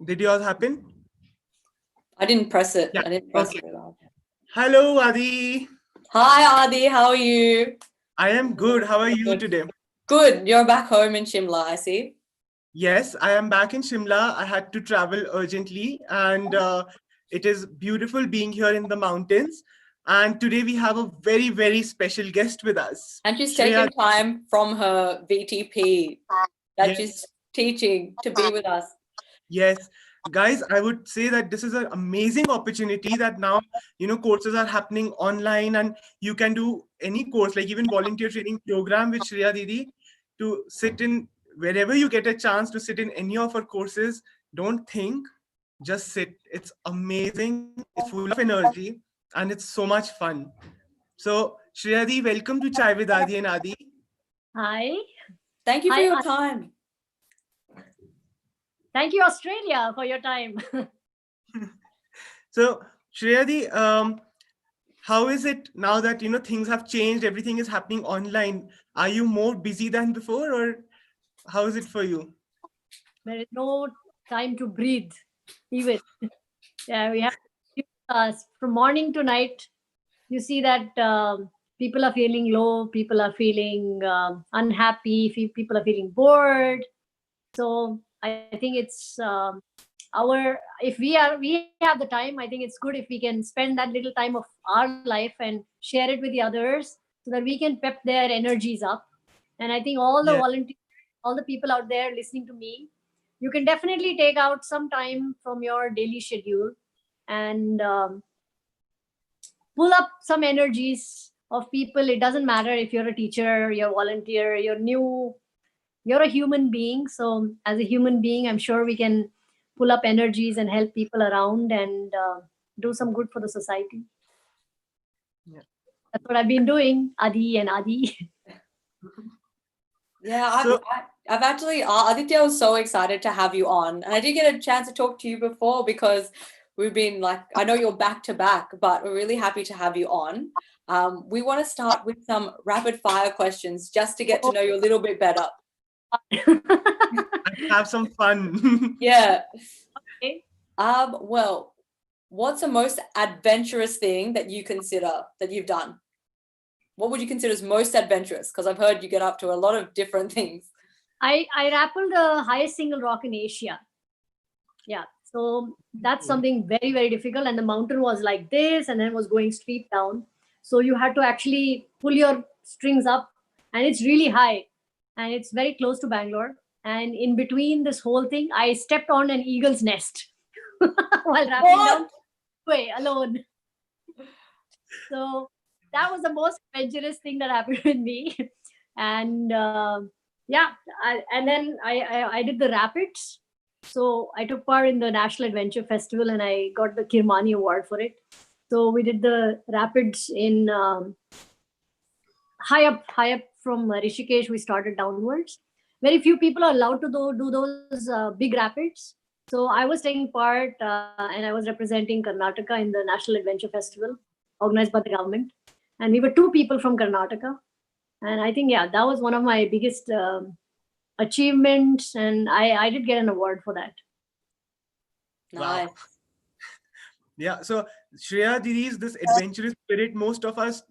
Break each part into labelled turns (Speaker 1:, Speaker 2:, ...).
Speaker 1: Did yours happen?
Speaker 2: I didn't press it.
Speaker 1: Yeah.
Speaker 2: I didn't press
Speaker 1: Okay.
Speaker 2: it.
Speaker 1: Hello, Aadi.
Speaker 2: Hi, Aadi. How are you?
Speaker 1: I am good. How are you
Speaker 2: Good.
Speaker 1: today?
Speaker 2: Good. You're back home in Shimla, I see.
Speaker 1: Yes, I am back in Shimla. I had to travel urgently, and it is beautiful being here in the mountains. And today we have a very, very special guest with us.
Speaker 2: And she's
Speaker 1: Shreya.
Speaker 2: taken time from her VTP that she's
Speaker 1: Yes,
Speaker 2: teaching to be with us.
Speaker 1: yes. Guys, I would say that this is an amazing opportunity that now, courses are happening online and you can do any course, like even volunteer training program with Shreya Didi to sit in wherever you get a chance to sit in any of our courses. Don't think, just sit. It's amazing. It's full of energy and it's so much fun. So, Shreya Didi, welcome to Chai with Adi and Adi.
Speaker 3: Hi.
Speaker 2: Thank you for your time.
Speaker 3: Thank you, Australia, for your time.
Speaker 1: So, Shreya, how is it now that things have changed? Everything is happening online. Are you more busy than before, or how is it for you?
Speaker 3: There is no time to breathe, even. Yeah, we have from morning to night. You see that people are feeling low, people are feeling unhappy, people are feeling bored. So I think it's if we have the time, I think it's good if we can spend that little time of our life and share it with the others so that we can pep their energies up. And I think all the
Speaker 1: Yeah.
Speaker 3: volunteers, all the people out there listening to me, you can definitely take out some time from your daily schedule and pull up some energies of people. It doesn't matter if you're a teacher, you're a volunteer, you're new, you're a human being. So as a human being, I'm sure we can pull up energies and help people around and do some good for the society.
Speaker 1: Yeah.
Speaker 3: That's what I've been doing, Adi and Adi.
Speaker 2: Yeah, I've actually, Aditya was so excited to have you on. And I did get a chance to talk to you before because we've been I know you're back to back, but we're really happy to have you on. We want to start with some rapid fire questions just to get to know you a little bit better.
Speaker 1: Have some fun.
Speaker 2: Yeah.
Speaker 3: Okay.
Speaker 2: Well, what's the most adventurous thing that you consider that you've done? What would you consider as most adventurous? Because I've heard you get up to a lot of different things.
Speaker 3: I rappelled the highest single rock in Asia. Yeah. So that's something very, very difficult. And the mountain was like this and then was going straight down. So you had to actually pull your strings up and it's really high and it's very close to Bangalore. And in between this whole thing, I stepped on an eagle's nest while rappelling down way alone. So that was the most adventurous thing that happened with me. And and then I did the rapids. So I took part in the National Adventure Festival and I got the Kirmani Award for it. So we did the rapids in high up from Rishikesh. We started downwards. Very few people are allowed to do those big rapids. So I was taking part and I was representing Karnataka in the National Adventure Festival organized by the government. And we were 2 people from Karnataka. And I think, that was one of my biggest achievements. And I did get an award for that.
Speaker 2: Nice.
Speaker 1: Wow. Yeah, so Shreya Didi's this adventurous spirit, most of us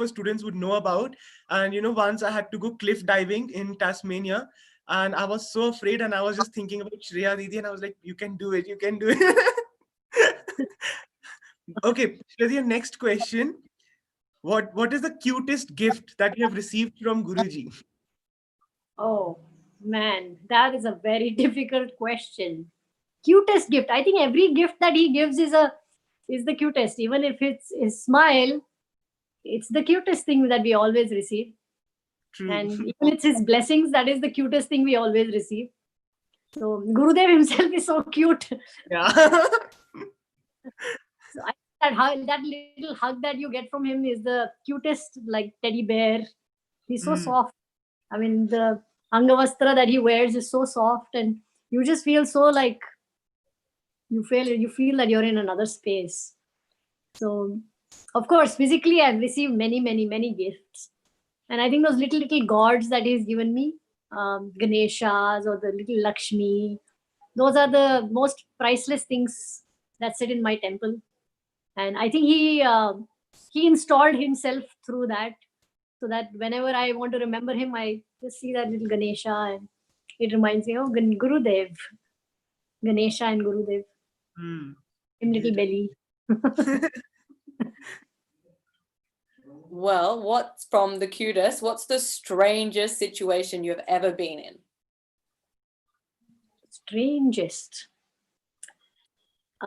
Speaker 1: students would know about. And once I had to go cliff diving in Tasmania, and I was so afraid, and I was just thinking about Shreya Didi, and I was like, you can do it, you can do it. Okay, Shreya, next question. What is the cutest gift that you have received from Guruji?
Speaker 3: Oh, man, that is a very difficult question. Cutest gift. I think every gift that he gives is the cutest. Even if it's his smile, it's the cutest thing that we always receive.
Speaker 1: True.
Speaker 3: And even it's his blessings, that is the cutest thing we always receive. So Gurudev himself is so cute.
Speaker 1: Yeah.
Speaker 3: So that little hug that you get from him is the cutest, like teddy bear. He's so soft. I mean, the Angavastra that he wears is so soft, and you just feel so like you feel that you're in another space. So, of course, physically, I've received many, many, many gifts. And I think those little gods that he's given me, Ganeshas or the little Lakshmi, those are the most priceless things that sit in my temple. And I think he installed himself through that, so that whenever I want to remember him, I just see that little Ganesha, and it reminds me of Gurudev, Ganesha and Gurudev, him little belly.
Speaker 2: Well, what's from the Cutest? What's the strangest situation you've ever been in?
Speaker 3: Strangest.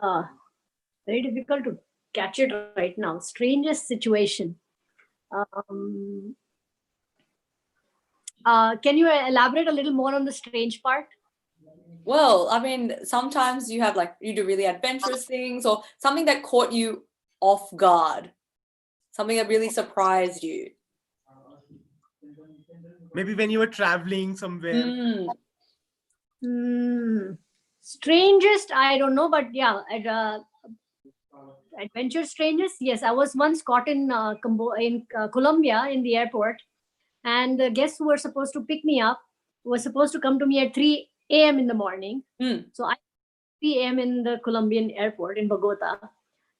Speaker 3: Very difficult to catch it right now. Strangest situation. Can you elaborate a little more on the strange part?
Speaker 2: Well, I mean, sometimes you have you do really adventurous things, or something that caught you off guard, something that really surprised you.
Speaker 1: Maybe when you were traveling somewhere.
Speaker 3: Strangest, I don't know, but yeah, adventure strangest. Yes, I was once caught in Colombia in the airport, and the guests who were supposed to pick me up were supposed to come to me at 3 a.m. in the morning. So I 3 a.m. in the Colombian airport in Bogota,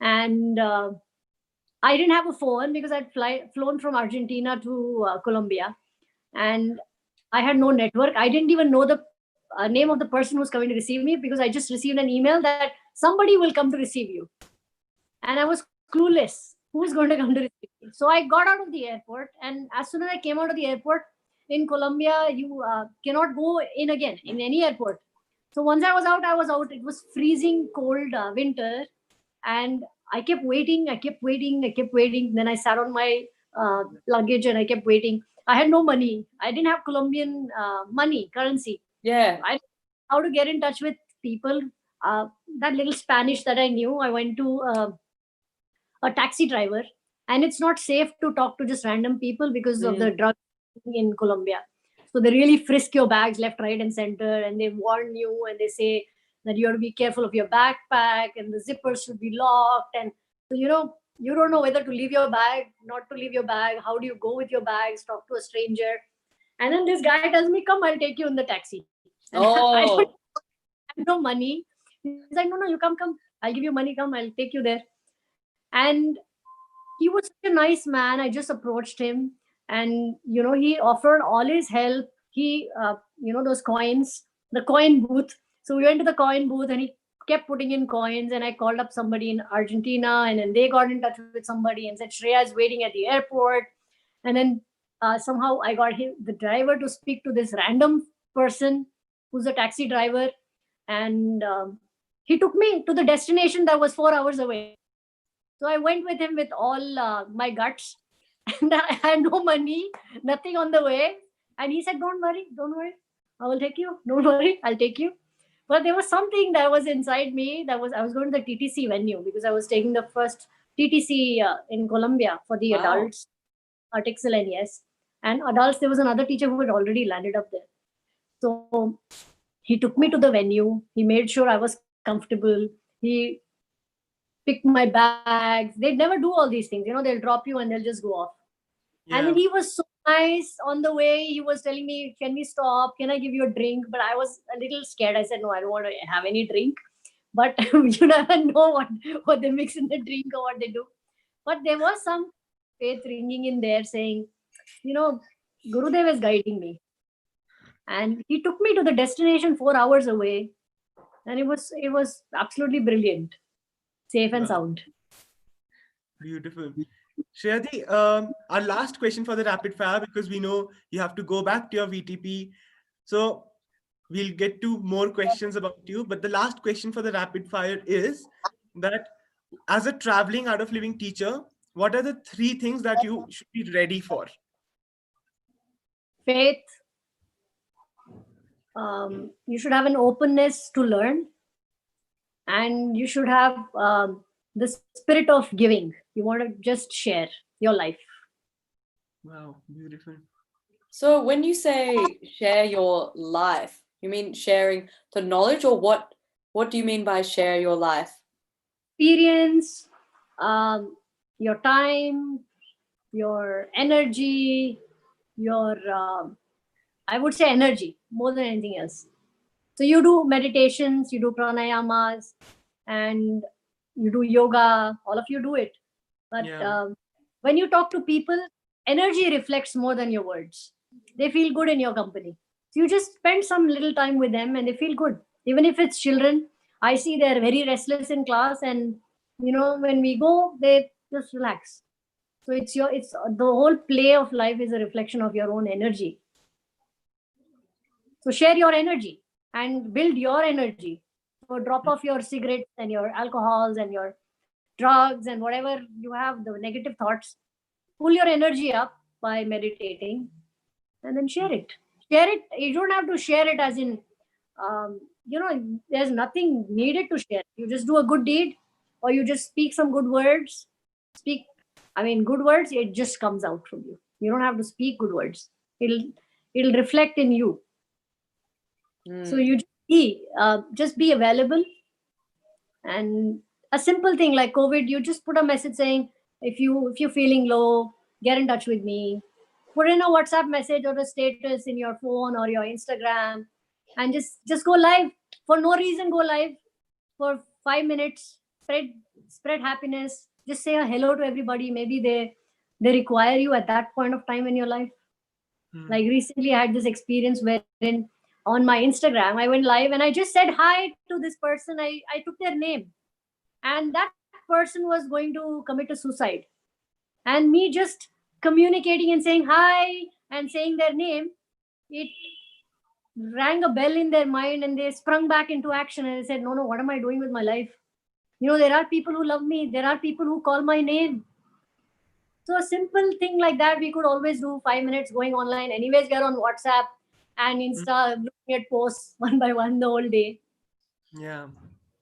Speaker 3: and I didn't have a phone because I'd flown from Argentina to Colombia, and I had no network. I didn't even know the name of the person who's coming to receive me, because I just received an email that somebody will come to receive you. And I was clueless. Who's going to come to receive me? So I got out of the airport, and as soon as I came out of the airport in Colombia, you cannot go in again in any airport. So once I was out, I was out. It was freezing cold winter, and I kept waiting. Then I sat on my luggage and I kept waiting. I had no money. I didn't have Colombian money, currency.
Speaker 2: Yeah.
Speaker 3: I didn't know how to get in touch with people. That little Spanish that I knew, I went to a taxi driver, and it's not safe to talk to just random people because of the drug in Colombia. So they really frisk your bags left, right, and center, and they warn you, and they say that you have to be careful of your backpack, and the zippers should be locked. And so, you don't know whether to leave your bag, not to leave your bag. How do you go with your bags? Talk to a stranger. And then this guy tells me, "Come, I'll take you in the taxi." And I don't have no money. He's like, "No, you come. I'll give you money. Come, I'll take you there." And he was such a nice man. I just approached him, and he offered all his help. He those coins, the coin booth. So we went to the coin booth, and he kept putting in coins, and I called up somebody in Argentina, and then they got in touch with somebody and said Shreya is waiting at the airport. And then somehow I got the driver to speak to this random person who's a taxi driver, and he took me to the destination that was 4 hours away. So I went with him with all my guts, and I had no money, nothing on the way. And he said, don't worry, I will take you. Don't worry, I'll take you." But there was something that was inside me I was going to the TTC venue, because I was taking the first TTC in Colombia for the adults, Artixel, yes. And adults, there was another teacher who had already landed up there. So he took me to the venue. He made sure I was comfortable. He picked my bags. They'd never do all these things. They'll drop you and they'll just go off. Yeah. And then he was so nice on the way. He was telling me, "Can we stop? Can I give you a drink?" But I was a little scared. I said, "No, I don't want to have any drink." But you never know what they mix in the drink or what they do. But there was some faith ringing in there saying, Gurudev is guiding me. And he took me to the destination 4 hours away. And it was absolutely brilliant. Safe and sound.
Speaker 1: Beautiful. Shreyati, our last question for the rapid fire, because we know you have to go back to your VTP. So we'll get to more questions about you. But the last question for the rapid fire is that as a traveling out of living teacher, what are the 3 things that you should be ready for?
Speaker 3: Faith. You should have an openness to learn. And you should have the spirit of giving. You want to just share your life.
Speaker 1: Wow, beautiful.
Speaker 2: So when you say share your life, you mean sharing the knowledge, or what do you mean by share your life?
Speaker 3: Experience, your time, your energy, your I would say energy more than anything else. So you do meditations, you do pranayamas, and you do yoga. All of you do it. But when you talk to people, energy reflects more than your words. They feel good in your company. So you just spend some little time with them and they feel good. Even if it's children, I see they're very restless in class, and when we go, they just relax. So it's the whole play of life is a reflection of your own energy. So share your energy and build your energy. So drop off your cigarettes and your alcohols and your drugs and whatever you have, the negative thoughts. Pull your energy up by meditating and then share it. Share it. You don't have to share it as in, there's nothing needed to share. You just do a good deed, or you just speak some good words. Good words, it just comes out from you. You don't have to speak good words. It'll reflect in you. So you just be available. And a simple thing like COVID, you just put a message saying, if you're feeling low, get in touch with me. Put in a WhatsApp message or a status in your phone or your Instagram, and just go live. For no reason, go live for 5 minutes. Spread happiness. Just say a hello to everybody. Maybe they require you at that point of time in your life. Like recently, I had this experience wherein on my Instagram, I went live and I just said hi to this person. I took their name, and that person was going to commit a suicide. And me just communicating and saying hi and saying their name, it rang a bell in their mind, and they sprung back into action. And they said, no, what am I doing with my life? There are people who love me. There are people who call my name. So a simple thing like that, we could always do 5 minutes going online. Anyways, we're on WhatsApp and Insta, looking at posts one by one the whole day.
Speaker 1: Yeah.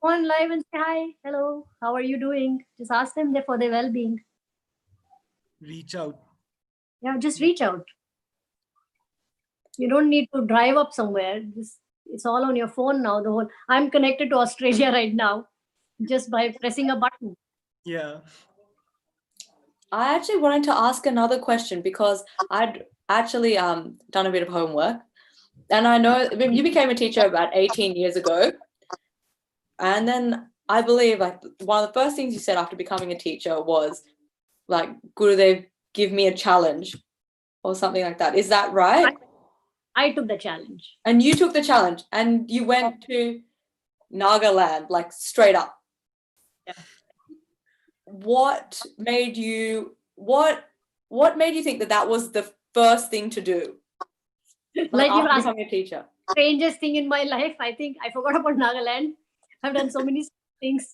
Speaker 3: Go on live and say hi, hello, how are you doing? Just ask them for their well-being.
Speaker 1: Reach out.
Speaker 3: Yeah, just reach out. You don't need to drive up somewhere. It's all on your phone now. I'm connected to Australia right now just by pressing a button.
Speaker 1: Yeah.
Speaker 2: I actually wanted to ask another question because I'd actually done a bit of homework, and I know you became a teacher about 18 years ago. And then I believe like one of the first things you said after becoming a teacher was like, Gurudev, give me a challenge or something like that. Is that right?
Speaker 3: I took the challenge.
Speaker 2: And you took the challenge and you went to Nagaland, like straight up.
Speaker 3: Yeah.
Speaker 2: What made you think that was the first thing to do? Like
Speaker 3: you've asked,
Speaker 2: becoming a teacher.
Speaker 3: Strangest thing in my life. I think I forgot about Nagaland. I've done so many things.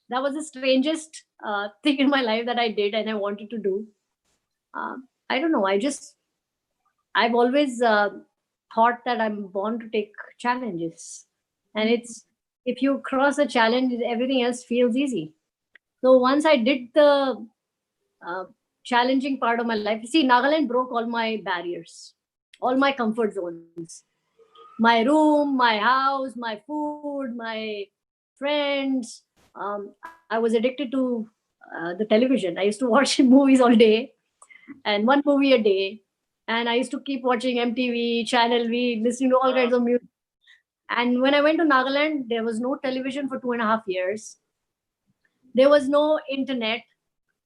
Speaker 3: That was the strangest thing in my life that I did and I wanted to do. I don't know. I've always thought that I'm born to take challenges. And if you cross a challenge, everything else feels easy. So once I did the challenging part of my life, see, Nagaland broke all my barriers, all my comfort zones. My room, my house, my food, my friends. I was addicted to the television. I used to watch movies all day and one movie a day. And I used to keep watching MTV, Channel V, listening to all kinds of music. And when I went to Nagaland, there was no television for 2.5 years. There was no internet.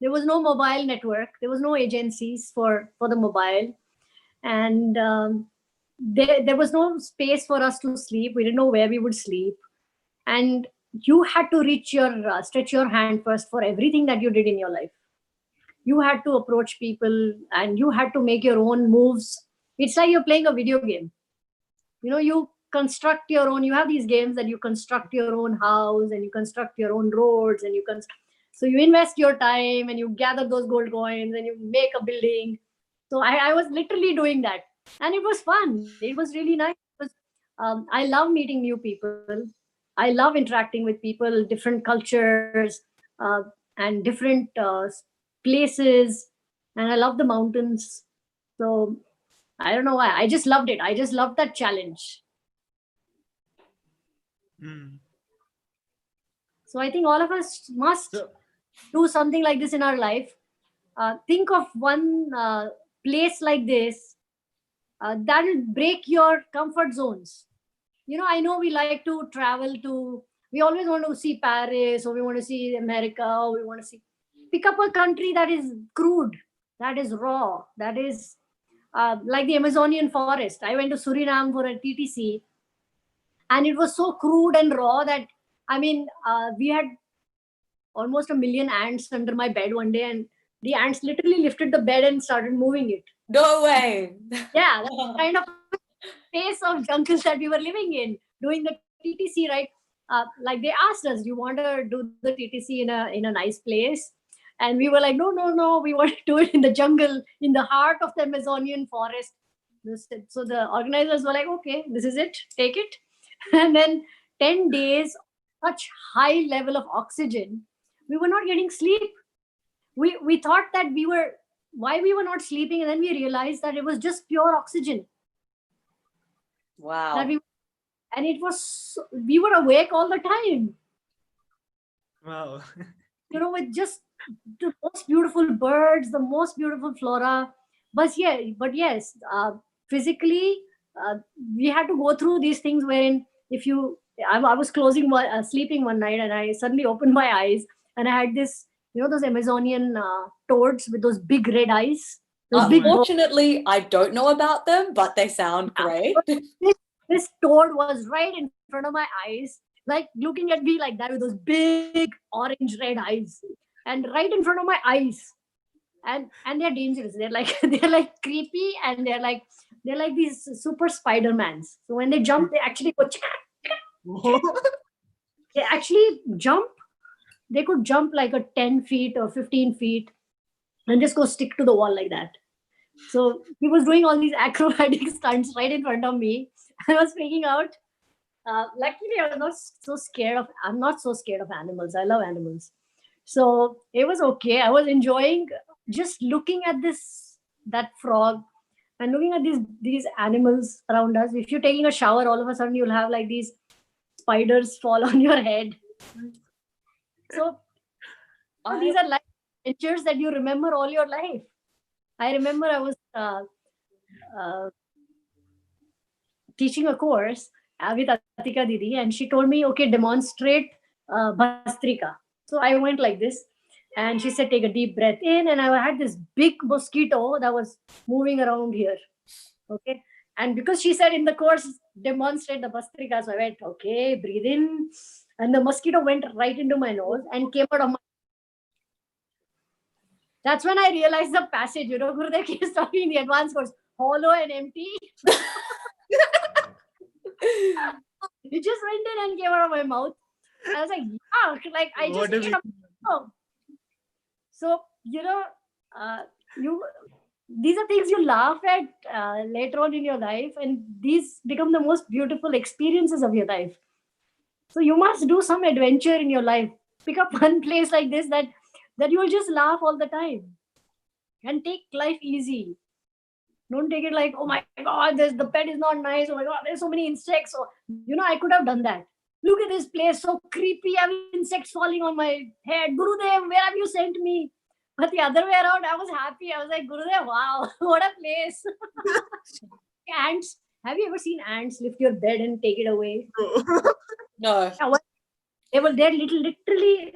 Speaker 3: There was no mobile network. There was no agencies for the mobile. And there was no space for us to sleep. We didn't know where we would sleep. And you had to stretch your hand first for everything that you did in your life. You had to approach people and you had to make your own moves. It's like you're playing a video game. You construct your own, you have these games that you construct your own house and you construct your own roads and so you invest your time and you gather those gold coins and you make a building. So I was literally doing that. And it was fun. It was really nice. I love meeting new people. I love interacting with people, different cultures and different places. And I love the mountains. So I don't know why. I just loved it. I just loved that challenge. So I think all of us must do something like this in our life. Think of one place like this that will break your comfort zones. I know we like to travel to, we always want to see Paris, or we want to see America, or we want to see, pick up a country that is crude, that is raw, that is like the Amazonian forest. I went to Suriname for a TTC, and it was so crude and raw that, I mean, we had almost a million ants under my bed one day, and the ants literally lifted the bed and started moving it.
Speaker 2: No way.
Speaker 3: Yeah, that's the kind of space of jungle that we were living in, doing the TTC, right? Like they asked us, "Do you want to do the TTC in a nice place?" And we were like, "No, no, no, we want to do it in the jungle, in the heart of the Amazonian forest." So the organizers were like, "Okay, this is it, take it." And then 10 days, such high level of oxygen, we were not getting sleep. We thought that why we were not sleeping, and then we realized that it was just pure oxygen
Speaker 2: Wow.
Speaker 3: that and it was, we were awake all the time,
Speaker 1: Wow.
Speaker 3: with just the most beautiful birds, the most beautiful flora. But yes, physically, we had to go through these things wherein, if you I was sleeping one night, and I suddenly opened my eyes, and I had this, those Amazonian toads with those big red eyes, those big
Speaker 2: Unfortunately, I don't know about them, but they sound great.
Speaker 3: this toad was right in front of my eyes, like looking at me like that with those big orange red eyes, and right in front of my eyes. And they're dangerous. They're like they're like creepy, and they're like these super Spider-Mans. So when they jump, they actually go. They actually jump. They could jump like a 10 feet or 15 feet, and just go stick to the wall like that. So he was doing all these acrobatic stunts right in front of me. I was freaking out. Luckily, I was not so scared of. I'm not so scared of animals. I love animals, so it was okay. I was enjoying just looking at that frog, and looking at these animals around us. If you're taking a shower, all of a sudden you'll have like these spiders fall on your head. So these are life adventures that you remember all your life. I remember I was uh, teaching a course with Atika Didi, and she told me, "Okay, demonstrate Bhastrika." So I went like this, and she said, "Take a deep breath in." And I had this big mosquito that was moving around here. Okay. And because she said in the course, demonstrate the Bhastrika, so I went, "Okay, breathe in." And the mosquito went right into my nose and came out of my. That's when I realized the passage. Gurudev keeps talking in the advanced course, hollow and empty. It just went in and came out of my mouth. I was like, yuck! Like I just ate a. So you these are things you laugh at later on in your life, and these become the most beautiful experiences of your life. So you must do some adventure in your life. Pick up one place like this that you will just laugh all the time, and take life easy. Don't take it like, "Oh my God, the pet is not nice. Oh my God, there's so many insects." So, I could have done that. Look at this place, so creepy. I have insects falling on my head. Gurudev, where have you sent me? But the other way around, I was happy. I was like, "Gurudev, wow, what a place." Ants. Have you ever seen ants lift your bed and take it away?
Speaker 2: No.
Speaker 3: They're literally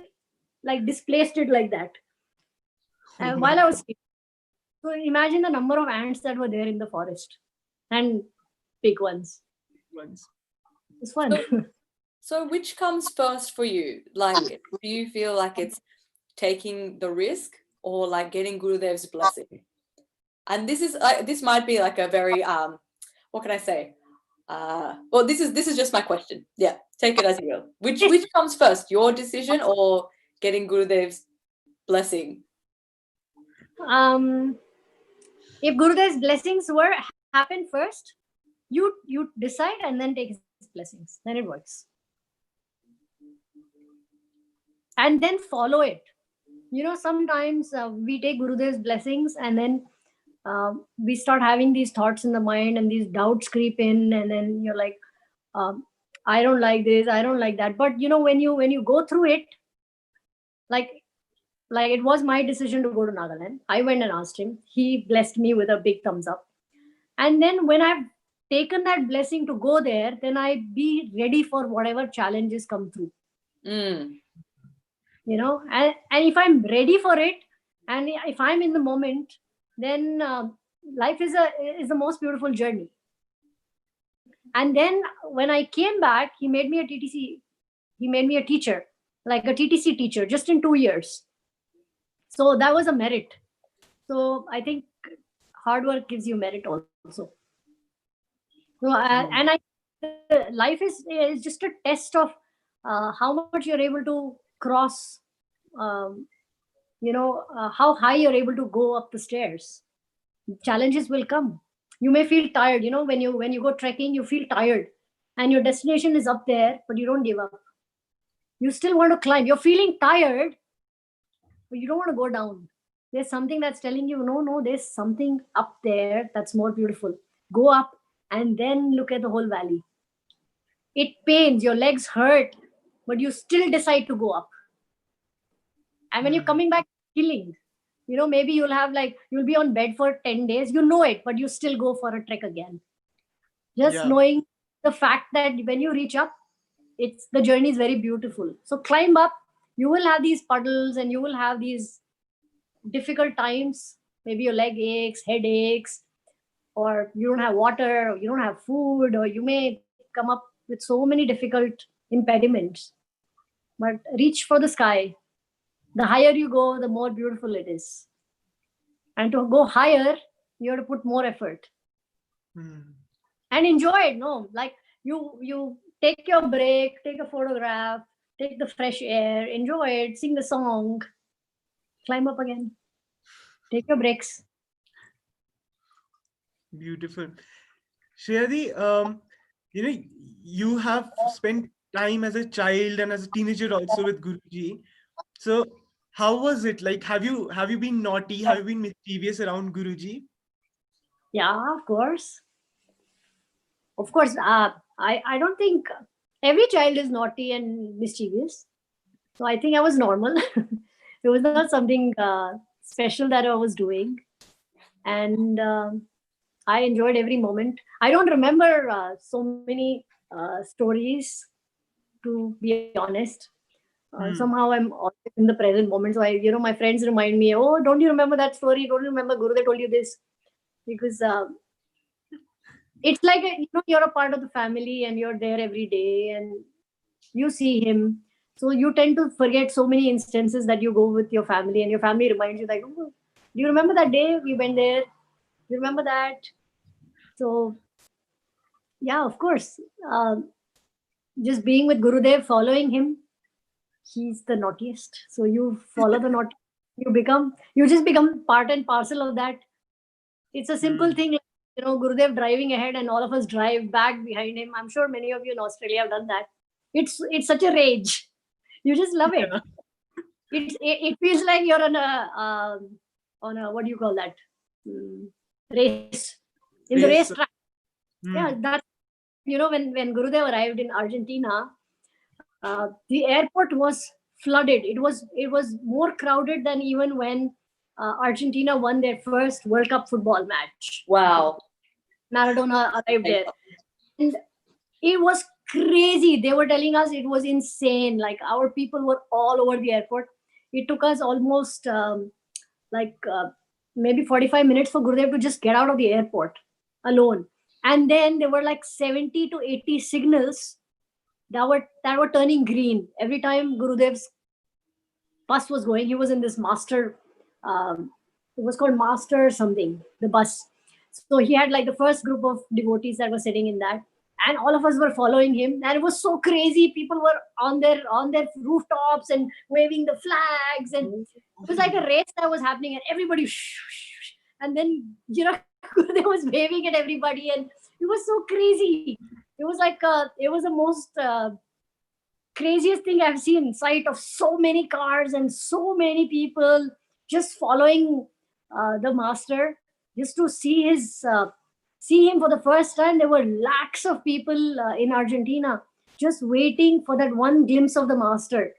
Speaker 3: like displaced it like that. And while I was sleeping. So imagine the number of ants that were there in the forest, and big ones. It's fun.
Speaker 2: So which comes first for you? Like, do you feel like it's taking the risk, or like getting Gurudev's blessing? And this might be like a very what can I say? Well, this is just my question. Yeah, take it as you will. Which comes first, your decision or getting Gurudev's blessing?
Speaker 3: If Gurudev's blessings happen first, you decide and then take his blessings. Then it works. And then follow it. Sometimes we take Gurudev's blessings, and then we start having these thoughts in the mind, and these doubts creep in, and then you're like, I don't like this, I don't like that. But when you go through it, like it was my decision to go to Nagaland. I went and asked him. He blessed me with a big thumbs up. And then when I've taken that blessing to go there, then I be ready for whatever challenges come through.
Speaker 2: Mm.
Speaker 3: And if I'm ready for it, and if I'm in the moment, then life is the most beautiful journey. And then when I came back, he made me a teacher, like a TTC teacher, just in 2 years. So that was a merit. So I think hard work gives you merit also. So life is just a test of how much you're able to cross, um, how high you're able to go up the stairs. Challenges will come. You may feel tired. When you go trekking, you feel tired, and your destination is up there, but you don't give up. You still want to climb. You're feeling tired, but you don't want to go down. There's something that's telling you, no, there's something up there that's more beautiful. Go up and then look at the whole valley. It pains, your legs hurt, but you still decide to go up. And when you're coming back, killing. Maybe you'll be on bed for 10 days. You know it, but you still go for a trek again. Just knowing the fact that when you reach up, the journey is very beautiful. So climb up. You will have these puddles and you will have these difficult times. Maybe your leg aches, headaches, or you don't have water, or you don't have food, or you may come up with so many difficult impediments. But reach for the sky. The higher you go, the more beautiful it is. And to go higher, you have to put more effort. And enjoy it. No, like you take your break, take a photograph, take the fresh air, enjoy it, sing the song, climb up again, take your breaks.
Speaker 1: Beautiful. Shreya, you have spent time as a child and as a teenager also with Guruji. So how was it? Like, have you been naughty? Have you been mischievous around Guruji?
Speaker 3: Yeah, of course. Of course. I don't think every child is naughty and mischievous. So I think I was normal. It was not something special that I was doing. And I enjoyed every moment. I don't remember so many stories, to be honest. Somehow I'm always in the present moment. So my friends remind me, oh, don't you remember that story? Don't you remember Gurudev told you this? Because it's like, you're a part of the family and you're there every day and you see him. So you tend to forget so many instances that you go with your family and your family reminds you like, oh, do you remember that day we went there? Do you remember that? So yeah, of course. Just being with Gurudev, following him, he's the naughtiest. So you follow the naughty, you just become part and parcel of that. It's a simple thing, like, Gurudev driving ahead and all of us drive back behind him. I'm sure many of you in Australia have done that. It's such a rage. You just love it. It feels like you're on a what do you call that? Race. In the racetrack. Yeah, that's, when Gurudev arrived in Argentina, the airport was flooded. It was more crowded than even when Argentina won their first World Cup football match.
Speaker 2: Wow.
Speaker 3: Maradona arrived there. And it was crazy. They were telling us it was insane. Like, our people were all over the airport. It took us almost maybe 45 minutes for Gurudev to just get out of the airport alone. And then there were like 70 to 80 signals that were turning green every time Gurudev's bus was going. He was in this master, it was called Master something, the bus. So he had like the first group of devotees that were sitting in that, and all of us were following him. And it was so crazy. People were on their rooftops and waving the flags, and it was like a race that was happening, and everybody and then Gurudev was waving at everybody, and it was so crazy. It was like it was the most craziest thing I've seen. Sight of so many cars and so many people just following the master, just to see him for the first time. There were lakhs of people in Argentina just waiting for that one glimpse of the master.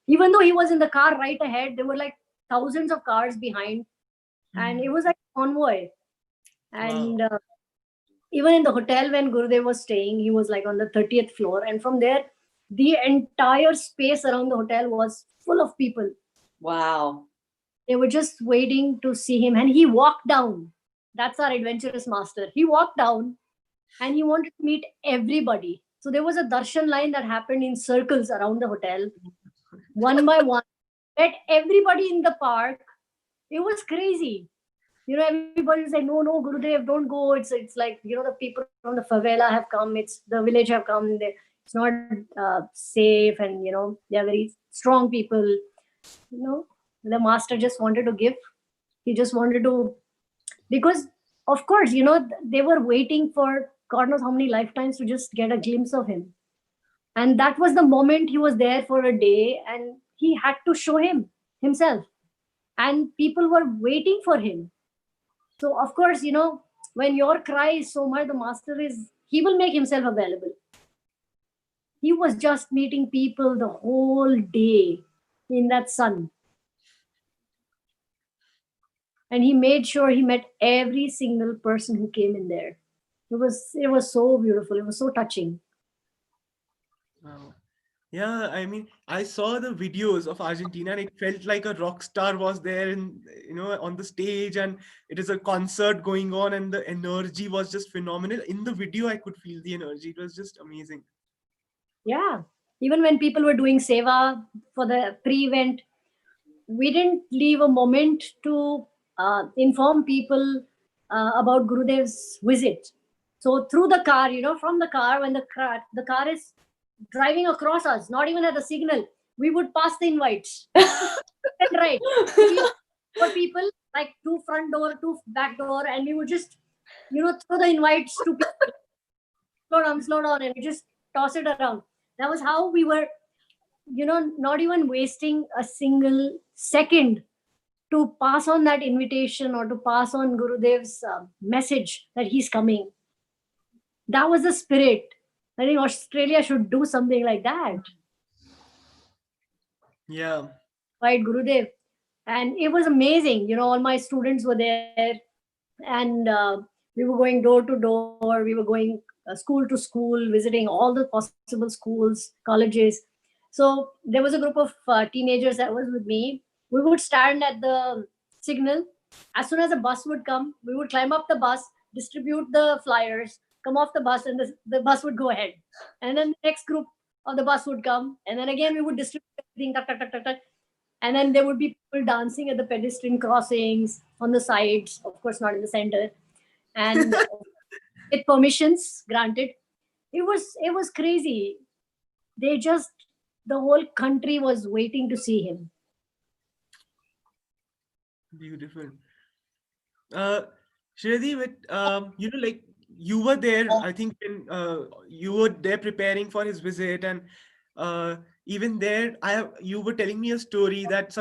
Speaker 3: Even though he was in the car right ahead, there were like thousands of cars behind, and it was like a convoy. And even in the hotel when Gurudev was staying, he was like on the 30th floor. And from there, the entire space around the hotel was full of people.
Speaker 2: Wow.
Speaker 3: They were just waiting to see him. And he walked down. That's our adventurous master. He walked down and he wanted to meet everybody. So there was a darshan line that happened in circles around the hotel, one by one. Met everybody in the park. It was crazy. Everybody was like, no, Gurudev, don't go. It's like, the people from the favela have come. It's the village have come. It's not safe. And, they're very strong people. The master just wanted to give. He just wanted to, because, of course, they were waiting for God knows how many lifetimes to just get a glimpse of him. And that was the moment he was there for a day, and he had to show himself. And people were waiting for him. So, of course, when your cry is so much, the master he will make himself available. He was just meeting people the whole day in that sun. And he made sure he met every single person who came in there. It was so beautiful. It was so touching.
Speaker 1: Wow. Yeah, I mean, I saw the videos of Argentina and it felt like a rock star was there on the stage, and it is a concert going on and the energy was just phenomenal. In the video, I could feel the energy. It was just amazing.
Speaker 3: Yeah. Even when people were doing seva for the pre-event, we didn't leave a moment to inform people about Gurudev's visit. So through the car, from the car, when the car is driving across us, not even at the signal, we would pass the invites. And right. For people, like 2 front door, 2 back door, and we would just, throw the invites to people. Slow down, and we just toss it around. That was how we were, not even wasting a single second to pass on that invitation or to pass on Gurudev's message that he's coming. That was the spirit. I think Australia should do something like that.
Speaker 1: Yeah.
Speaker 3: Right, Gurudev. And it was amazing. All my students were there, and we were going door to door. We were going school to school, visiting all the possible schools, colleges. So there was a group of teenagers that was with me. We would stand at the signal. As soon as a bus would come, we would climb up the bus, distribute the flyers, come off the bus, and the bus would go ahead. And then the next group of the bus would come, and then again we would distribute everything, tuck, tuck, tuck, tuck, tuck. And then there would be people dancing at the pedestrian crossings, on the sides, of course not in the center, and with permissions granted. It was crazy. The whole country was waiting to see him.
Speaker 1: Beautiful. Shreya, like you were there, I think, when you were there preparing for his visit, and even there, you were telling me a story that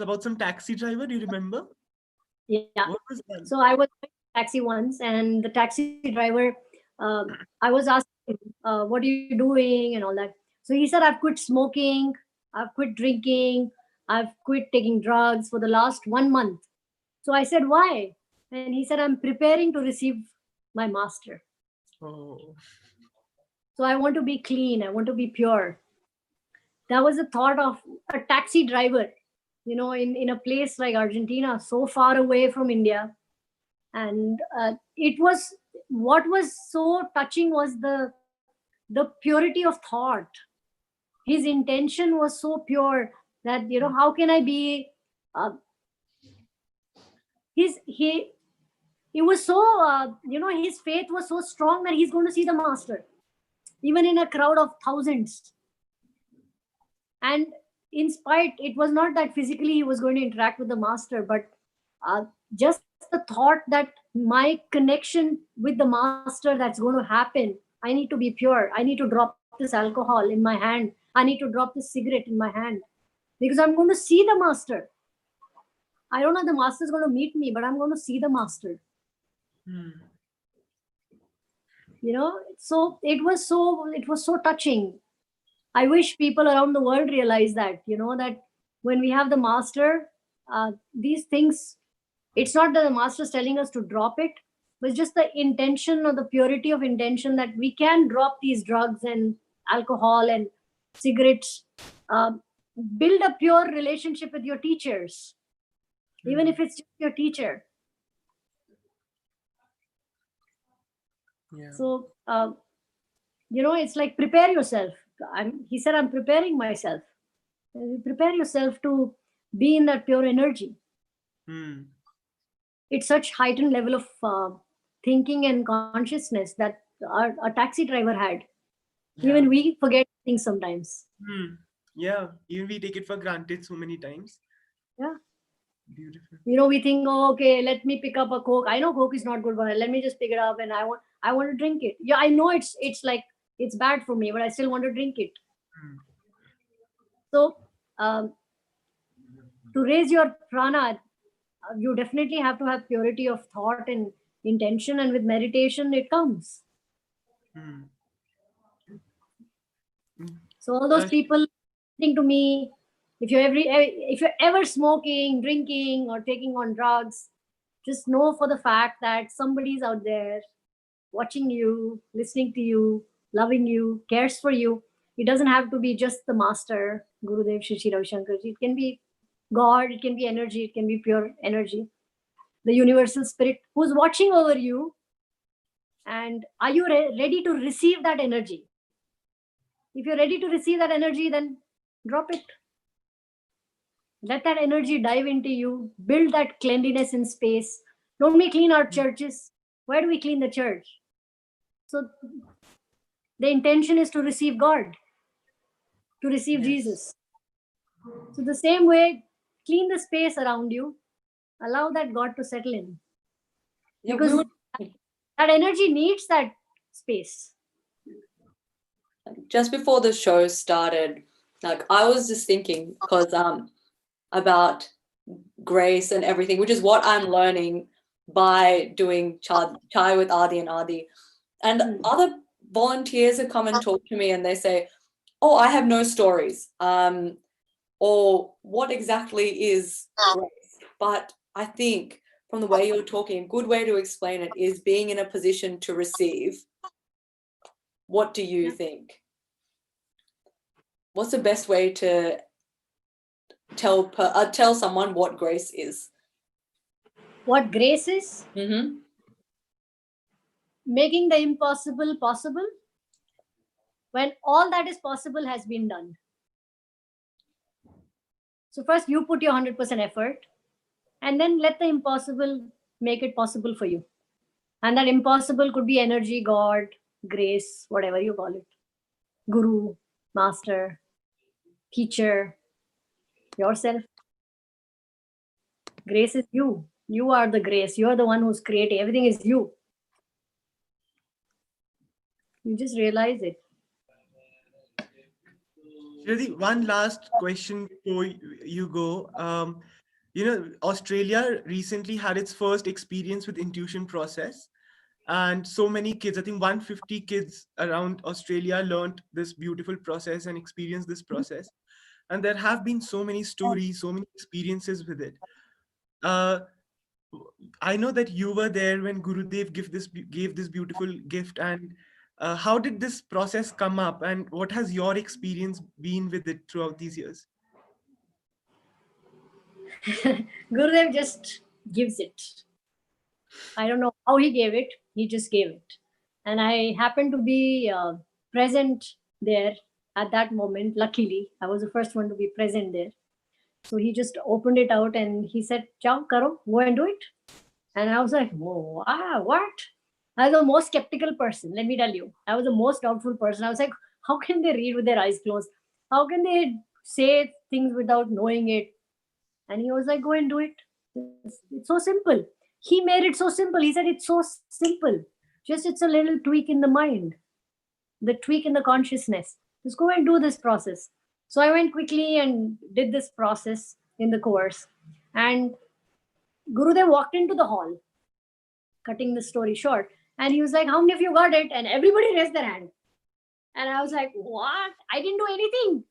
Speaker 1: about some taxi driver. Do you remember?
Speaker 3: Yeah.
Speaker 1: What was that?
Speaker 3: So I was in a taxi once, and the taxi driver, I was asking, what are you doing and all that. So he said, I've quit smoking, I've quit drinking, I've quit taking drugs for the last 1 month. So I said, why? And he said, I'm preparing to receive my master.
Speaker 1: Oh.
Speaker 3: So I want to be clean, I want to be pure. That was the thought of a taxi driver, in a place like Argentina, so far away from India. And what was so touching was the purity of thought. His intention was so pure that, how can I be, he was so, his faith was so strong that he's going to see the master, even in a crowd of thousands. And in spite, it was not that physically he was going to interact with the master, but just the thought that my connection with the master that's going to happen, I need to be pure. I need to drop this alcohol in my hand. I need to drop this cigarette in my hand, because I'm going to see the master. I don't know if the master is going to meet me, but I'm going to see the master. So it was so touching. I wish people around the world realize that, that when we have the master, these things, it's not that the master is telling us to drop it, but just the intention or the purity of intention that we can drop these drugs and alcohol and cigarettes. Build a pure relationship with your teachers, even if it's just your teacher.
Speaker 1: Yeah.
Speaker 3: So, it's like prepare yourself. He said, I'm preparing myself. Prepare yourself to be in that pure energy. It's such heightened level of thinking and consciousness that a taxi driver had. Even we forget things sometimes.
Speaker 1: Yeah, even we take it for granted so many times.
Speaker 3: Yeah.
Speaker 1: Beautiful.
Speaker 3: We think, oh, okay, let me pick up a Coke. I know Coke is not good, but let me just pick it up and I want to drink it. Yeah, I know it's like it's bad for me, but I still want to drink it. So to raise your prana, you definitely have to have purity of thought and intention, and with meditation it comes. So all those people listening to me, if you're ever smoking, drinking, or taking on drugs, just know for the fact that somebody's out there watching you, listening to you, loving you, cares for you. It doesn't have to be just the master, Gurudev Shri Ravishankar. It can be God, it can be energy, it can be pure energy, the universal spirit who's watching over you. And are you ready to receive that energy? If you're ready to receive that energy, then drop it. Let that energy dive into you. Build that cleanliness in space. Don't we clean our churches? Why do we clean the church? So the intention is to receive God, to receive Jesus. So the same way, clean the space around you. Allow that God to settle in. Because that energy needs that space.
Speaker 2: Just before the show started, like I was just thinking, because about grace and everything, which is what I'm learning by doing chai with Aadi and Aadi. And other volunteers have come and talked to me and they say, oh, I have no stories. Or what exactly is grace? But I think from the way you're talking, a good way to explain it is being in a position to receive. What do you think? What's the best way to tell someone what grace is?
Speaker 3: What grace is?
Speaker 2: Mm-hmm.
Speaker 3: Making the impossible possible when all that is possible has been done. So first you put your 100% effort, and then let the impossible make it possible for you. And that impossible could be energy, God, grace, whatever you call it. Guru, master, teacher, yourself. Grace is you. You are the grace. You are the one who's creating. Everything is you. You just realize it.
Speaker 1: Shreya, one last question before you go. Australia recently had its first experience with intuition process. And so many kids, I think 150 kids around Australia learned this beautiful process and experienced this process. And there have been so many stories, so many experiences with it. I know that you were there when Gurudev gave this beautiful gift. And how did this process come up? And what has your experience been with it throughout these years?
Speaker 3: Gurudev just gives it. I don't know how he gave it. He just gave it. And I happened to be present there at that moment. Luckily, I was the first one to be present there. So he just opened it out and he said, Chao, karo, go and do it. And I was like, whoa, what? I was the most skeptical person, let me tell you. I was the most doubtful person. I was like, how can they read with their eyes closed? How can they say things without knowing it? And he was like, go and do it. It's so simple. He made it so simple. He said, it's so simple. Just it's a little tweak in the mind, the tweak in the consciousness. Just go and do this process. So I went quickly and did this process in the course. And Gurudev walked into the hall, cutting the story short. And he was like, how many of you got it? And everybody raised their hand. And I was like, what? I didn't do anything.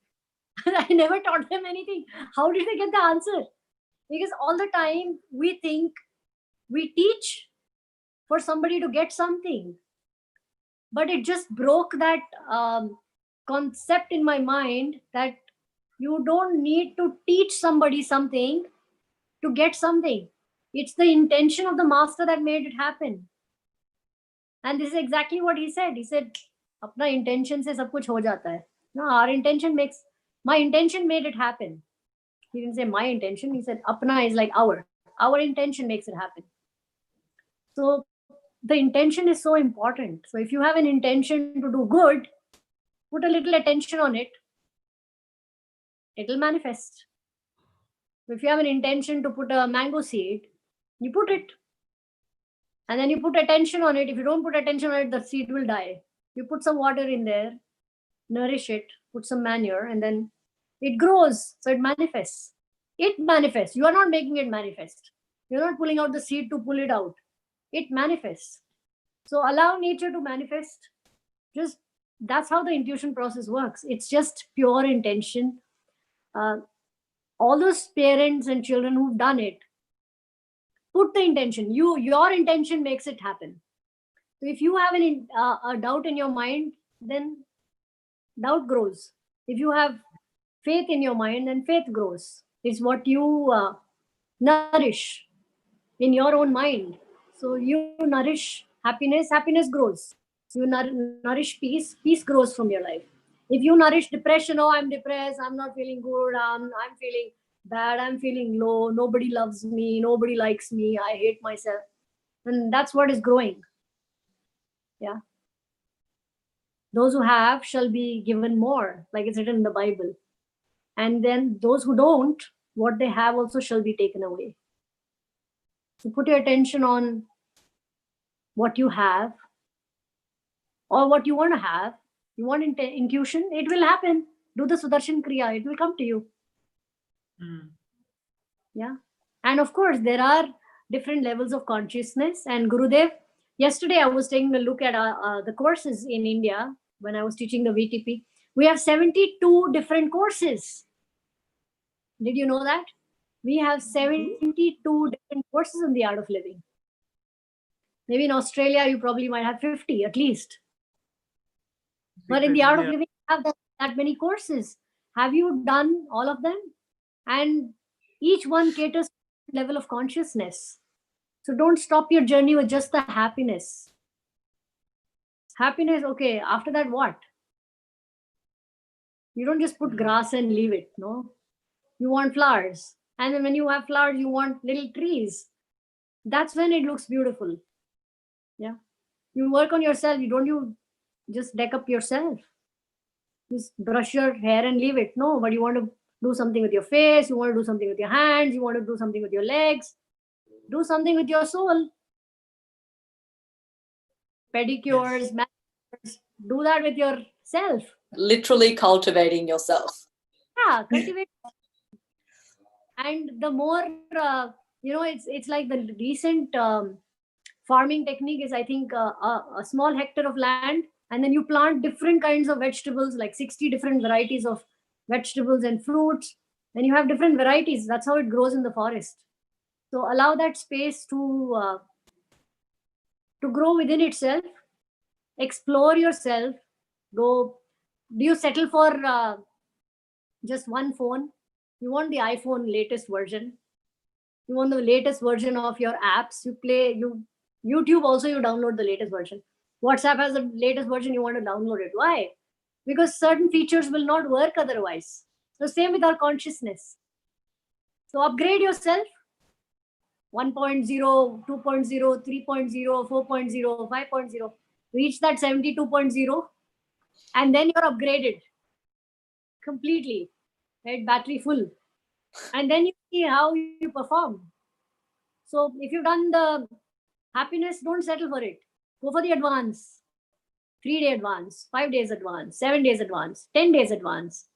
Speaker 3: I never taught them anything. How did they get the answer? Because all the time we think we teach for somebody to get something. But it just broke that concept in my mind that you don't need to teach somebody something to get something. It's the intention of the master that made it happen. And this is exactly what he said. He said, अपना intention से सब कुछ हो जाता है. No, our intention makes, my intention made it happen. He didn't say my intention. He said apna is like our intention makes it happen. So the intention is so important. So if you have an intention to do good, put a little attention on it. It'll manifest. If you have an intention to put a mango seed, you put it. And then you put attention on it. If you don't put attention on it, the seed will die. You put some water in there, nourish it, put some manure, and then it grows. So it manifests. It manifests. You are not making it manifest. You're not pulling out the seed to pull it out. It manifests. So allow nature to manifest. Just that's how the intuition process works. It's just pure intention. All those parents and children who've done it, put the intention. Your intention makes it happen. So if you have a doubt in your mind, then doubt grows. If you have faith in your mind, then faith grows. It's what you nourish in your own mind. So you nourish happiness, happiness grows. You nourish peace, peace grows from your life. If you nourish depression, oh, I'm depressed, I'm not feeling good, I'm feeling bad, I'm feeling low, nobody loves me, nobody likes me, I hate myself. And that's what is growing. Yeah. Those who have shall be given more, like it's written in the Bible. And then those who don't, what they have also shall be taken away. So put your attention on what you have or what you want to have. You want intuition, it will happen. Do the Sudarshan Kriya, it will come to you. Yeah. And of course, there are different levels of consciousness. And Gurudev, yesterday I was taking a look at the courses in India when I was teaching the VTP. We have 72 different courses. Did you know that? We have 72 different courses in the art of living. Maybe in Australia, you probably might have 50 at least. But in the art of living, you have that many courses. Have you done all of them? And each one caters to a level of consciousness. So don't stop your journey with just the happiness. Happiness, okay, after that, what? You don't just put grass and leave it, no? You want flowers. And then when you have flowers, you want little trees. That's when it looks beautiful. Yeah. You work on yourself. You just deck up yourself. Just brush your hair and leave it. No, but you want to do something with your face. You want to do something with your hands. You want to do something with your legs. Do something with your soul. Pedicures, manicures. Do that with yourself.
Speaker 2: Literally cultivating yourself.
Speaker 3: Yeah, cultivate. And the more, it's like the recent farming technique is, I think, a small hectare of land, and then you plant different kinds of vegetables, like 60 different varieties of vegetables and fruits. Then you have different varieties. That's how it grows in the forest. So allow that space to grow within itself. Explore yourself. Do you settle for just one phone? You want the iPhone latest version. You want the latest version of your apps. YouTube also, you download the latest version. WhatsApp has the latest version, you want to download it. Why? Because certain features will not work otherwise. So same with our consciousness. So upgrade yourself. 1.0, 2.0, 3.0, 4.0, 5.0. Reach that 72.0 and then you're upgraded completely. Right? Battery full. And then you see how you perform. So if you've done the happiness, don't settle for it. Go for the advance. 3-day advance, 5 days advance, 7 days advance, 10 days advance.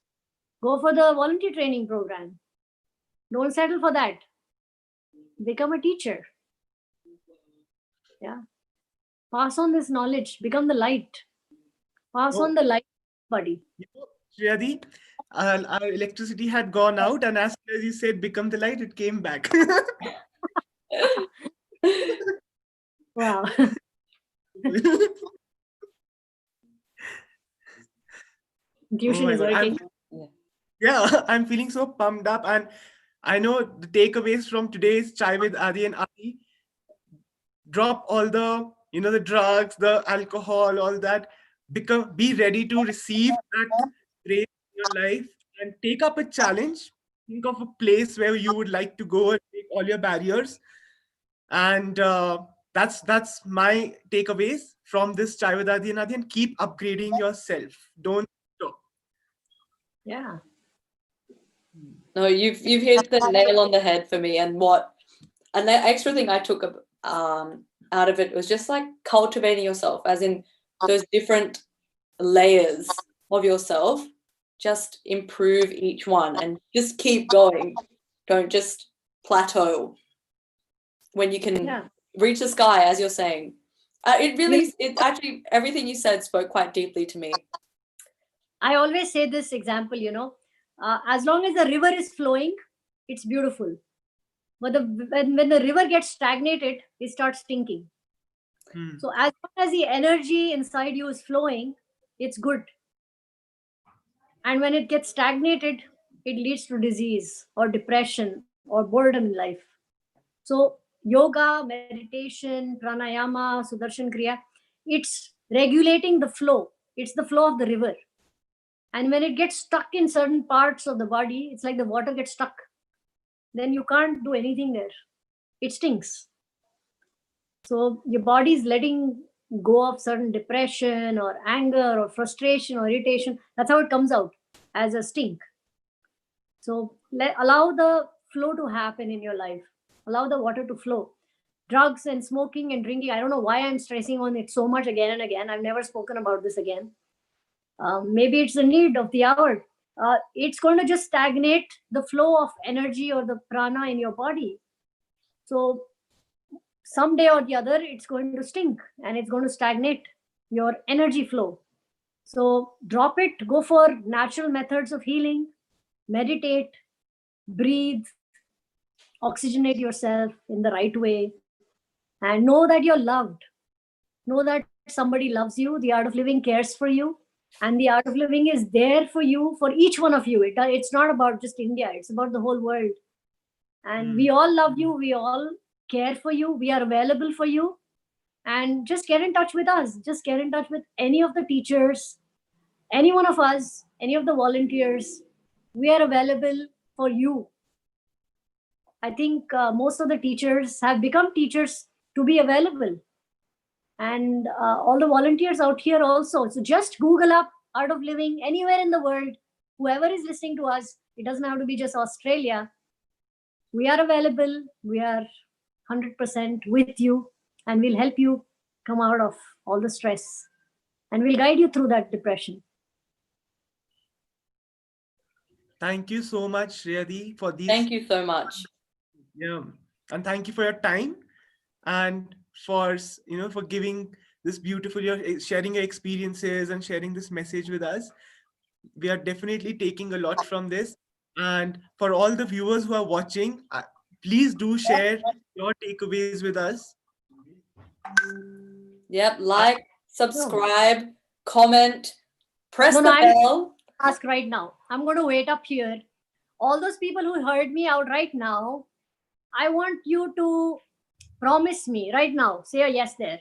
Speaker 3: Go for the volunteer training program. Don't settle for that. Become a teacher. Yeah. Pass on this knowledge. Become the light. Pass on the light, buddy.
Speaker 1: Shreya, our electricity had gone out, and as soon as you said become the light, it came back.
Speaker 3: Wow.
Speaker 1: Oh
Speaker 3: Intuition
Speaker 1: my
Speaker 3: is
Speaker 1: God.
Speaker 3: working.
Speaker 1: Yeah, I'm feeling so pumped up. And I know the takeaways from today's Chai with Adi and Adi: drop all the, the drugs, the alcohol, all that. Be ready to receive that grace in your life and take up a challenge. Think of a place where you would like to go and take all your barriers. And that's my takeaways from this Chai with Adi and Adi. And keep upgrading yourself. Don't stop.
Speaker 3: Yeah.
Speaker 2: No, you've hit the nail on the head for me. And the extra thing I took out of it was just like cultivating yourself, as in those different layers of yourself. Just improve each one and just keep going. Don't just plateau when you can reach the sky, as you're saying. It actually, everything you said spoke quite deeply to me.
Speaker 3: I always say this example, as long as the river is flowing, it's beautiful. But when the river gets stagnated, it starts stinking. So as long as the energy inside you is flowing, it's good. And when it gets stagnated, it leads to disease or depression or boredom in life. So yoga, meditation, pranayama, sudarshan kriya, it's regulating the flow. It's the flow of the river. And when it gets stuck in certain parts of the body, it's like the water gets stuck. Then you can't do anything there. It stinks. So your body is letting go of certain depression or anger or frustration or irritation. That's how it comes out, as a stink. So allow the flow to happen in your life. Allow the water to flow. Drugs and smoking and drinking, I don't know why I'm stressing on it so much again and again. I've never spoken about this again. Maybe it's the need of the hour. It's going to just stagnate the flow of energy or the prana in your body. So someday or the other, it's going to stink and it's going to stagnate your energy flow. So drop it, go for natural methods of healing, meditate, breathe, oxygenate yourself in the right way, and know that you're loved. Know that somebody loves you. The Art of Living cares for you. And the Art of Living is there for you, for each one of you. It's not about just India, it's about the whole world. And we all love you. We all care for you. We are available for you. And just get in touch with us. Just get in touch with any of the teachers, any one of us, any of the volunteers. We are available for you. I think most of the teachers have become teachers to be available. And all the volunteers out here also. So just Google up Art of Living anywhere in the world. Whoever is listening to us, it doesn't have to be just Australia. We are available. We are 100% with you, and we'll help you come out of all the stress, and we'll guide you through that depression.
Speaker 1: Thank you so much, Shreyadi, for these.
Speaker 2: Thank you so much.
Speaker 1: Yeah, and thank you for your time and for for giving this beautiful, sharing your experiences and sharing this message with us. We are definitely taking a lot from this. And for all the viewers who are watching, please do share your takeaways with us.
Speaker 2: Yep, like, subscribe, comment, press the bell.
Speaker 3: Ask right now. I'm going to wait up here. All those people who heard me out right now, I want you to promise me right now, say a yes there,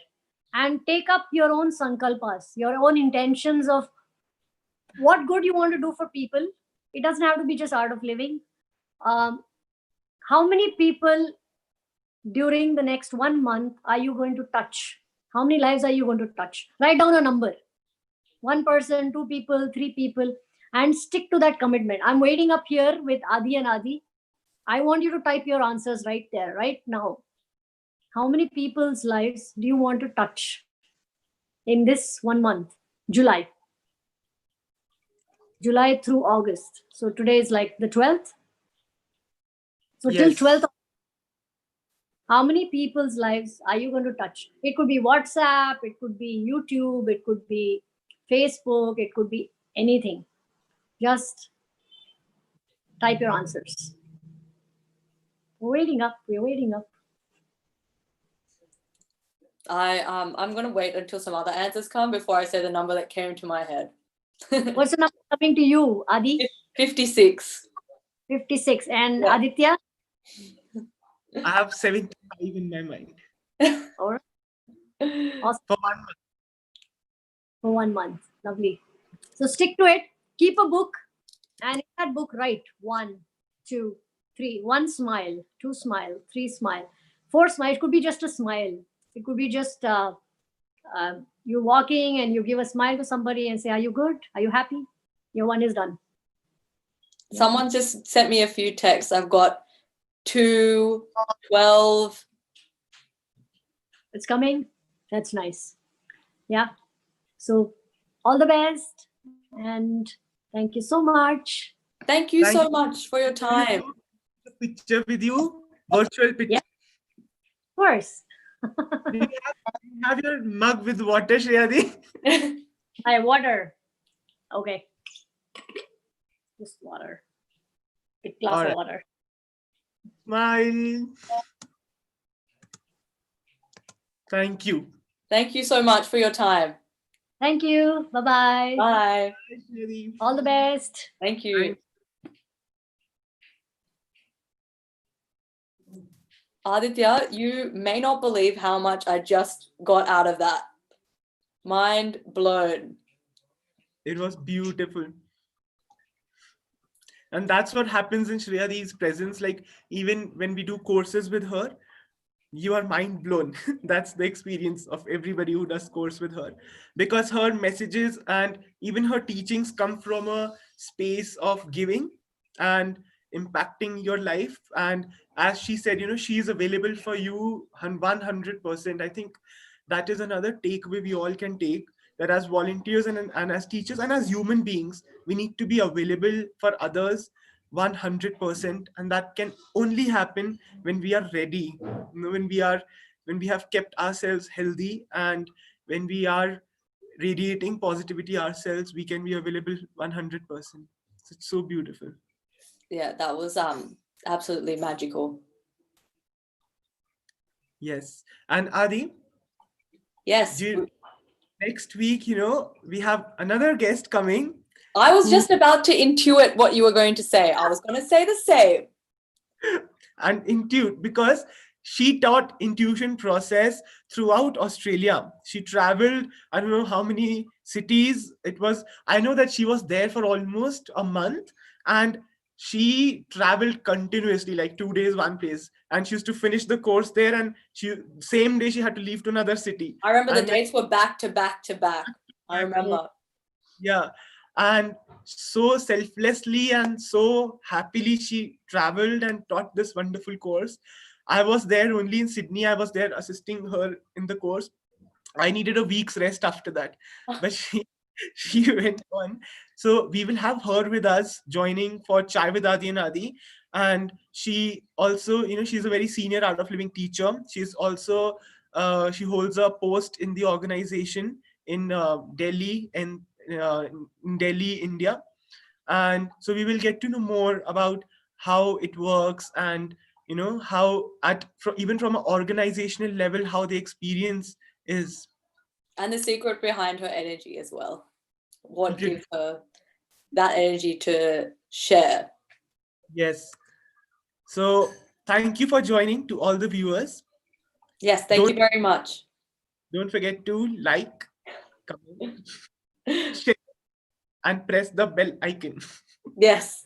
Speaker 3: and take up your own sankalpas, your own intentions of what good you want to do for people. It doesn't have to be just Art of Living. How many people during the next 1 month are you going to touch? How many lives are you going to touch? Write down a number. 1 person, 2 people, 3 people, and stick to that commitment. I'm waiting up here with Adi and Adi. I want you to type your answers right there, right now. How many people's lives do you want to touch in this 1 month? July through August. So today is like the 12th. So till 12th, how many people's lives are you going to touch? It could be WhatsApp, it could be YouTube, it could be Facebook, it could be anything. Just type your answers. We're waiting up.
Speaker 2: I'm gonna wait until some other answers come before I say the number that came to my head.
Speaker 3: What's the number coming to you, Adi?
Speaker 2: 56.
Speaker 3: 56. And
Speaker 2: Yeah.
Speaker 3: Aditya?
Speaker 1: I have 75 in my mind.
Speaker 3: All right. Awesome.
Speaker 1: For 1 month.
Speaker 3: For 1 month. Lovely. So stick to it. Keep a book. And in that book, write 1, 2, 3. 1 smile, 2 smile, 3 smile, 4 smile. It could be just a smile. It could be just you're walking and you give a smile to somebody and say, "Are you good? Are you happy?" Your 1 is done.
Speaker 2: Someone just sent me a few texts. I've got 2, 12.
Speaker 3: It's coming. That's nice. Yeah. So all the best. And thank you so much.
Speaker 2: Thank you
Speaker 1: Thank
Speaker 2: so
Speaker 1: you.
Speaker 2: much for your time.
Speaker 1: A picture with you, virtual picture.
Speaker 3: Yeah. Of course.
Speaker 1: Do you have your mug with water, Shreyadi?
Speaker 3: Hi, water. Okay. Just water. Big glass
Speaker 1: All right.
Speaker 3: of water.
Speaker 1: Smile. Thank you.
Speaker 2: Thank you so much for your time.
Speaker 3: Thank you. Bye-bye.
Speaker 2: Bye.
Speaker 1: Shreyadi.
Speaker 3: All the best.
Speaker 2: Thank you. Aditya, you may not believe how much I just got out of that. Mind blown.
Speaker 1: It was beautiful. And that's what happens in Shreyadi's presence. Like, even when we do courses with her, you are mind blown. That's the experience of everybody who does course with her, because her messages and even her teachings come from a space of giving and impacting your life. And as she said, she is available for you 100%. I think that is another takeaway we all can take, that as volunteers and as teachers and as human beings, we need to be available for others 100%. And that can only happen when we are ready, when we have kept ourselves healthy, and when we are radiating positivity ourselves, we can be available 100%. So it's so beautiful.
Speaker 2: Yeah, that was absolutely magical.
Speaker 1: Yes. And Adi,
Speaker 2: Yes.
Speaker 1: next week, we have another guest coming.
Speaker 2: I was just about to intuit what you were going to say. I was going to say the same.
Speaker 1: And Intuit, because she taught intuition process throughout Australia. She traveled, I don't know how many cities it was. I know that she was there for almost a month, and she traveled continuously, like 2 days, one place. And she used to finish the course there, and same day she had to leave to another city.
Speaker 2: I remember the
Speaker 1: And
Speaker 2: dates were back to back to back. I remember.
Speaker 1: Yeah. And so selflessly and so happily she traveled and taught this wonderful course. I was there only in Sydney. I was there assisting her in the course. I needed a week's rest after that, but she went on. So we will have her with us joining for Chai with Adi and Adi. And she also, she's a very senior art of living teacher. She's also she holds a post in the organization in Delhi, and in Delhi, India. And so we will get to know more about how it works, and how even from an organizational level, how the experience is.
Speaker 2: And the secret behind her energy as well. What gives her that energy to share.
Speaker 1: Yes. So thank you for joining, to all the viewers.
Speaker 2: Yes, thank you very much.
Speaker 1: Don't forget to like, comment, share, and press the bell icon.
Speaker 2: Yes.